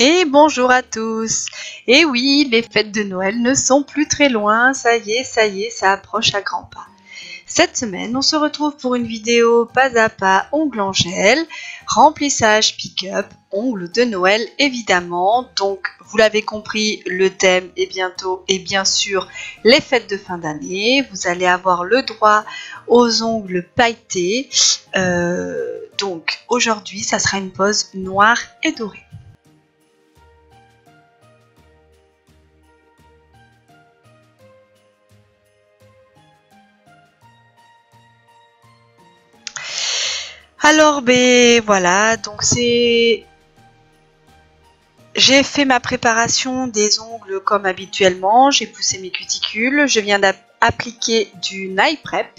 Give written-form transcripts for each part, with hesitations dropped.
Et bonjour à tous. Et oui, les fêtes de Noël ne sont plus très loin, ça y est, ça approche à grands pas. Cette semaine, on se retrouve pour une vidéo pas à pas ongles en gel, remplissage pick-up, ongles de Noël évidemment. Donc, vous l'avez compris, le thème est bientôt et bien sûr les fêtes de fin d'année. Vous allez avoir le droit aux ongles pailletés. Donc, aujourd'hui, ça sera une pose noire et dorée. Alors, ben voilà, donc j'ai fait ma préparation des ongles comme habituellement, j'ai poussé mes cuticules, je viens d'appliquer du Nail Prep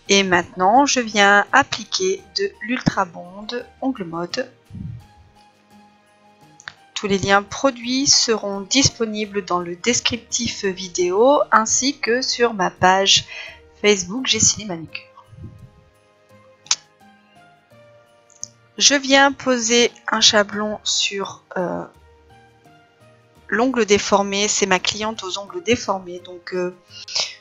et maintenant je viens appliquer de l'Ultra Bond Ongle Mode. Tous les liens produits seront disponibles dans le descriptif vidéo ainsi que sur ma page Facebook Jessilly Manucure. Je viens poser un chablon sur l'ongle déformé, c'est ma cliente aux ongles déformés, donc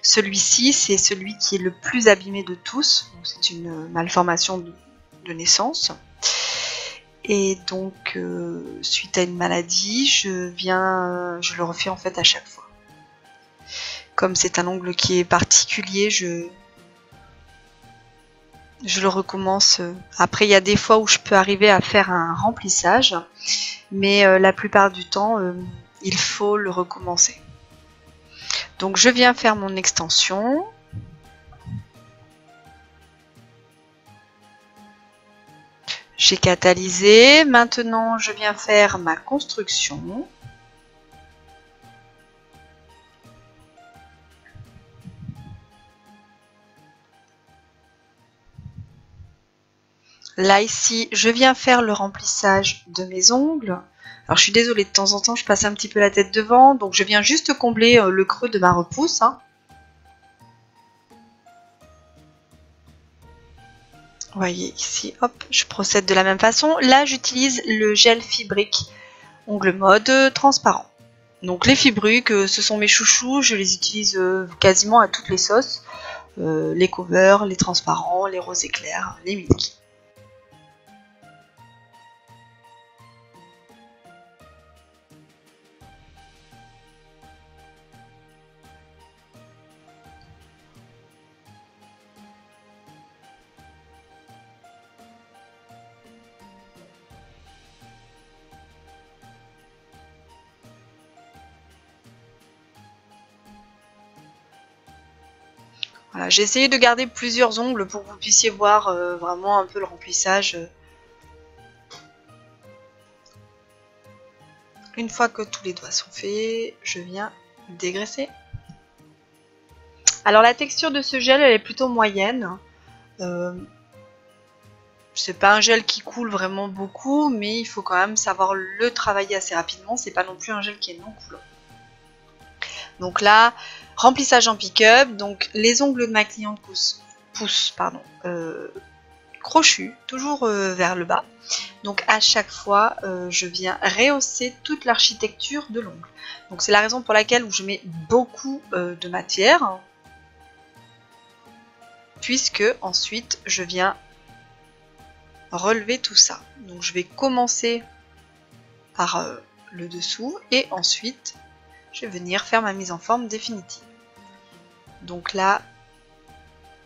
celui-ci c'est celui qui est le plus abîmé de tous, c'est une malformation de naissance, et donc suite à une maladie, je le refais en fait à chaque fois. Comme c'est un ongle qui est particulier, je le recommence. Après, il y a des fois où je peux arriver à faire un remplissage, mais la plupart du temps, il faut le recommencer. Donc, je viens faire mon extension. J'ai catalysé. Maintenant, je viens faire ma construction. Là, ici, je viens faire le remplissage de mes ongles. Alors, je suis désolée, de temps en temps, je passe un petit peu la tête devant. Donc, je viens juste combler le creux de ma repousse. Vous voyez ici, hop, je procède de la même façon. Là, j'utilise le gel fibrique Ongle Mode transparent. Donc, les fibruques, ce sont mes chouchous. Je les utilise quasiment à toutes les sauces. Les covers, les transparents, les roses éclairs, les milky. Voilà, j'ai essayé de garder plusieurs ongles pour que vous puissiez voir vraiment un peu le remplissage. Une fois que tous les doigts sont faits, je viens dégraisser. Alors la texture de ce gel, elle est plutôt moyenne. C'est pas un gel qui coule vraiment beaucoup, mais il faut quand même savoir le travailler assez rapidement. C'est pas non plus un gel qui est non coulant. Donc là, remplissage en pick-up. Donc les ongles de ma cliente poussent crochus, toujours vers le bas. Donc à chaque fois, je viens rehausser toute l'architecture de l'ongle. Donc c'est la raison pour laquelle je mets beaucoup de matière, puisque ensuite je viens relever tout ça. Donc je vais commencer par le dessous et ensuite je vais venir faire ma mise en forme définitive. Donc là,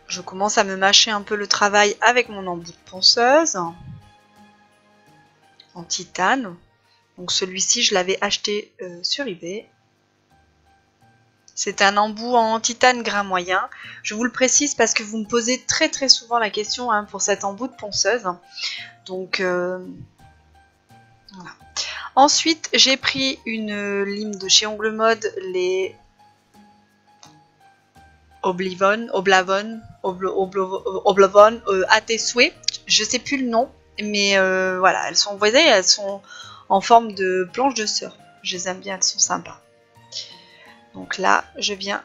je commence à me mâcher un peu le travail avec mon embout de ponceuse en titane. Donc celui-ci, je l'avais acheté sur eBay. C'est un embout en titane grain moyen. Je vous le précise parce que vous me posez très très souvent la question pour cet embout de ponceuse. Donc voilà. Ensuite, j'ai pris une lime de chez Ongle Mode, les Oblivon, à tes souhaits. Je sais plus le nom, mais voilà, elles sont, vous voyez, elles sont en forme de planche de surf. Je les aime bien, elles sont sympas. Donc là, je viens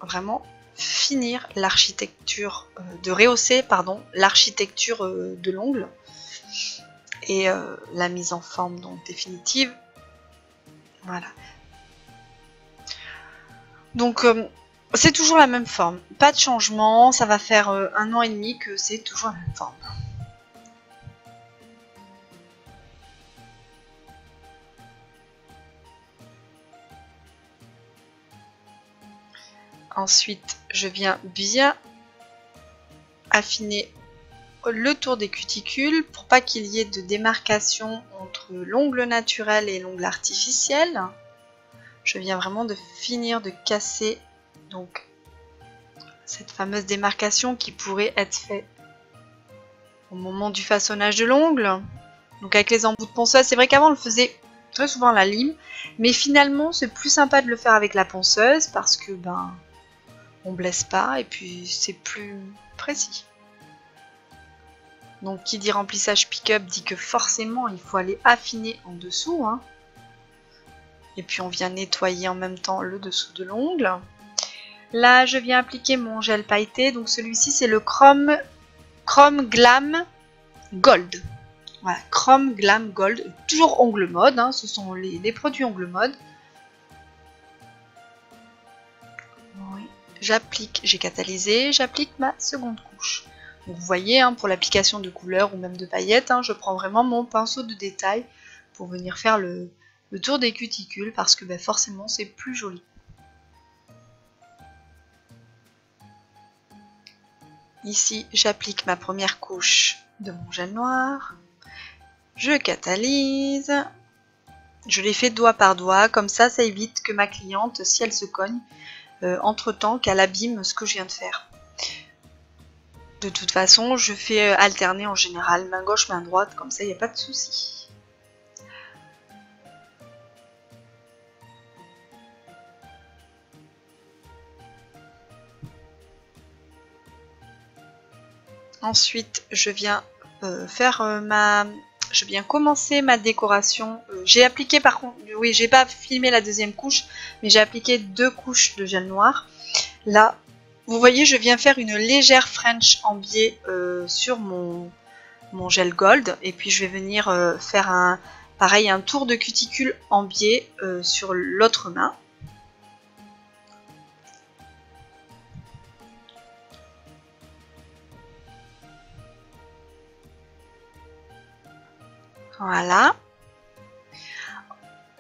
vraiment finir l'architecture, de rehausser, pardon, l'architecture de l'ongle. et la mise en forme donc définitive. Voilà. Donc c'est toujours la même forme, pas de changement, ça va faire 1 an et demi que c'est toujours la même forme. Ensuite, je viens bien affiner le tour des cuticules pour pas qu'il y ait de démarcation entre l'ongle naturel et l'ongle artificiel. Je viens vraiment de finir de casser donc cette fameuse démarcation qui pourrait être faite au moment du façonnage de l'ongle. Donc avec les embouts de ponceuse, c'est vrai qu'avant on le faisait très souvent à la lime, mais finalement c'est plus sympa de le faire avec la ponceuse parce que on blesse pas et puis c'est plus précis. Donc qui dit remplissage pick-up dit que forcément il faut aller affiner en dessous. Hein. Et puis on vient nettoyer en même temps le dessous de l'ongle. Là je viens appliquer mon gel pailleté. Donc celui-ci c'est le Chrome Glam Gold. Voilà, Chrome Glam Gold. Toujours Ongle Mode. Hein, ce sont les produits Ongle Mode. Oui. J'applique, j'ai catalysé, j'applique ma seconde couche. Donc vous voyez, hein, pour l'application de couleurs ou même de paillettes, hein, je prends vraiment mon pinceau de détail pour venir faire le tour des cuticules parce que forcément c'est plus joli. Ici, j'applique ma première couche de mon gel noir. Je catalyse. Je les fais doigt par doigt, comme ça évite que ma cliente, si elle se cogne, entre-temps qu'elle abîme ce que je viens de faire. De toute façon, je fais alterner en général main gauche, main droite, comme ça il n'y a pas de souci. Ensuite, je viens je viens commencer ma décoration. J'ai appliqué par contre, oui, j'ai pas filmé la deuxième couche, mais j'ai appliqué 2 couches de gel noir. Là, vous voyez, je viens faire une légère French en biais sur mon gel gold, et puis je vais venir faire un tour de cuticule en biais sur l'autre main. Voilà.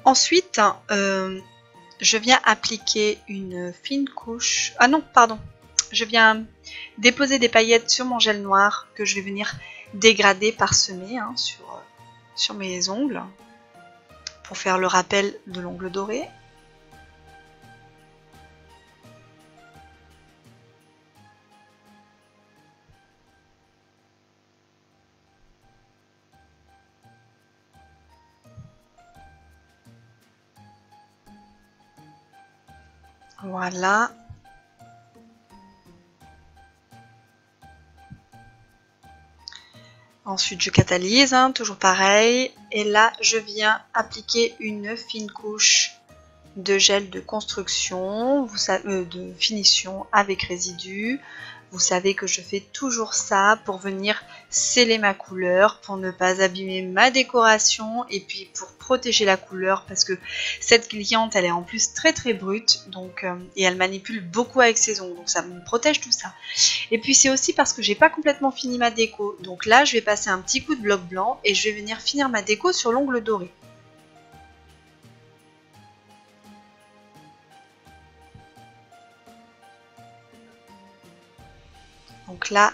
Ensuite, je viens appliquer une fine couche. Ah non, pardon. Je viens déposer des paillettes sur mon gel noir que je vais venir dégrader, parsemer hein, sur mes ongles pour faire le rappel de l'ongle doré. Voilà. Ensuite, je catalyse, hein, toujours pareil. Et là, je viens appliquer une fine couche de gel de construction, de finition avec résidu. Vous savez que je fais toujours ça pour venir sceller ma couleur, pour ne pas abîmer ma décoration et puis pour protéger la couleur parce que cette cliente elle est en plus très brute donc, et elle manipule beaucoup avec ses ongles donc ça me protège tout ça. Et puis c'est aussi parce que j'ai pas complètement fini ma déco donc là je vais passer un petit coup de bloc blanc et je vais venir finir ma déco sur l'ongle doré. Donc là,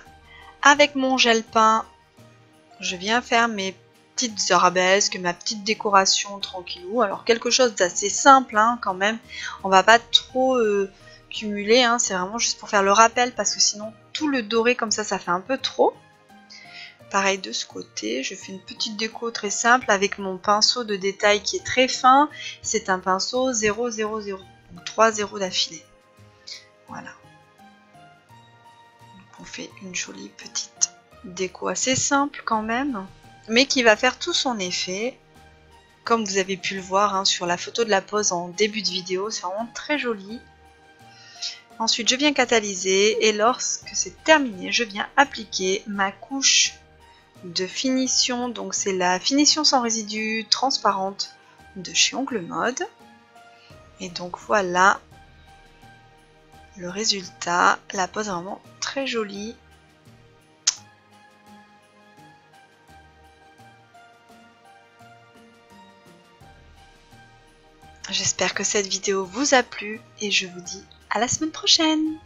avec mon gel peint, je viens faire mes petites arabesques, ma petite décoration tranquillou. Alors quelque chose d'assez simple hein, quand même. On va pas trop cumuler, hein, c'est vraiment juste pour faire le rappel parce que sinon tout le doré comme ça fait un peu trop. Pareil de ce côté, je fais une petite déco très simple avec mon pinceau de détail qui est très fin. C'est un pinceau 000, donc 3 zéros d'affilée. Voilà. On fait une jolie petite déco assez simple quand même, mais qui va faire tout son effet. Comme vous avez pu le voir hein, sur la photo de la pose en début de vidéo, c'est vraiment très joli. Ensuite, je viens catalyser et lorsque c'est terminé, je viens appliquer ma couche de finition. Donc c'est la finition sans résidus transparente de chez Ongle Mode. Et donc voilà le résultat. La pose est vraiment très jolie. J'espère que cette vidéo vous a plu et je vous dis à la semaine prochaine.